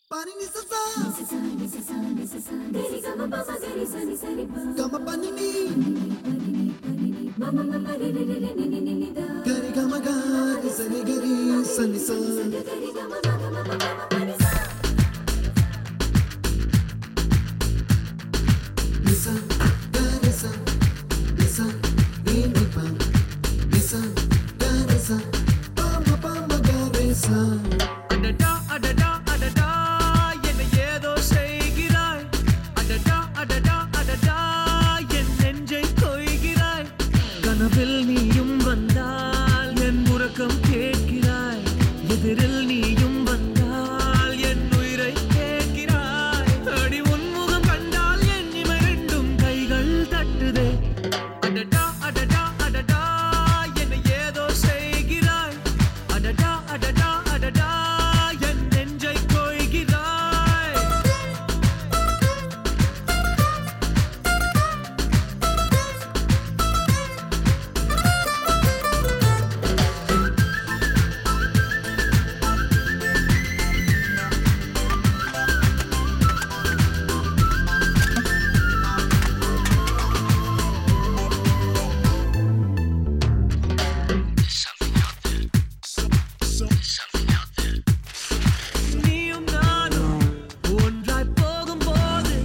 Pani ni sa sa gari gama pa gari sa ni sa ri pa gama pani ni mama mama re re re ni ni ni da gari gama ga ni sa ni gari sa ni sa gari gama ga gama mama pani sa ni sa gari sa ni sa ni ni pa ni sa gari sa pa ma pa ma gari sa அடடா அடடா அடடா என்ன ஏதோ செய்கிறாய் அடடா அடடா அடடா என் நெஞ்சை கொய்கிறாய் கனவில் நீயும் வந்தால் என் உறக்கம் கேட்கிறாய் எதிரில் நீயும் வந்தால் என் உயிரை கேட்கிறாய் அடி உன்முகம் கண்டால் என் இமை ரெண்டும் கைகள் தட்டுதே அடடா அடடா அடடா என்ன ஏதோ செய்கிறாய் அடடா அடடா அடடா என் நெஞ்சை கொய்கிறாய் நீயும் நானும் ஒன்றாய் போகும்போது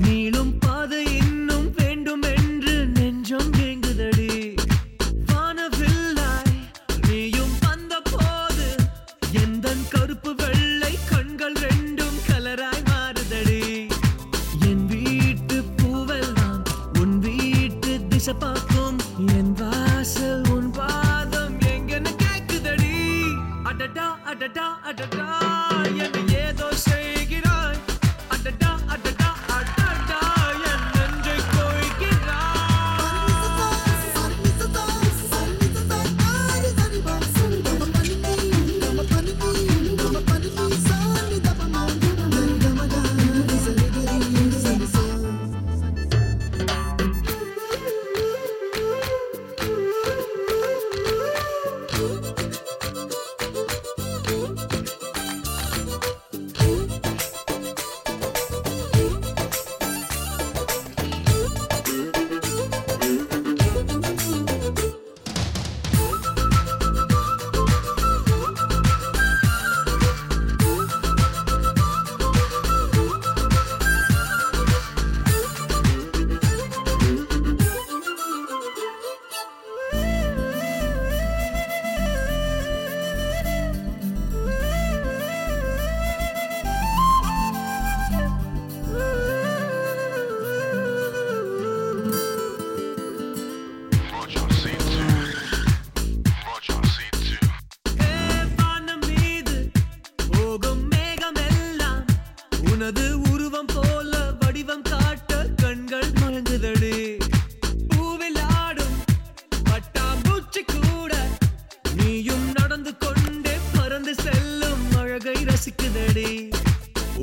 நீளும் பாதை இன்னும் வேண்டும் என்று நெஞ்சம் ஏங்குதடி வானவில்லாய் நீயும் வந்த போது எந்தன் கருப்பு வெள்ளை கண்கள் ரெண்டும் கலராய் மாறுதடி என் வீட்டு பூவெல்லாம் உன் வீட்டு திசை பார்க்கும் என் வாசல் உன் பாதம் எங்கன்னு கேக்குதடி அடடா அடடா அடடா என்ன ஏதோ செய்கிறாய் அடடா அடடா அடடா என் நெஞ்சை கொய்கிறாய் வானம் மீது போகும் மேகமெல்லாம் உனது உருவம் போல வடிவம் காட்ட கண்கள் மயங்குதடி பூவில் ஆடும் பட்டாம்பூச்சி கூட நீயும் நடந்து கொண்டே பறந்து செல்லும் அழகை ரசிக்குதடி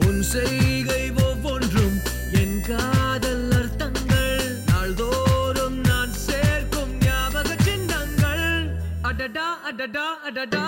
உன் செய்கை ஒவ்வொன்றும் என் காதல் அர்த்தங்கள் நாள்தோறும் நான் சேர்க்கும் ஞாபக சின்னங்கள் அடடா அடடா அடடா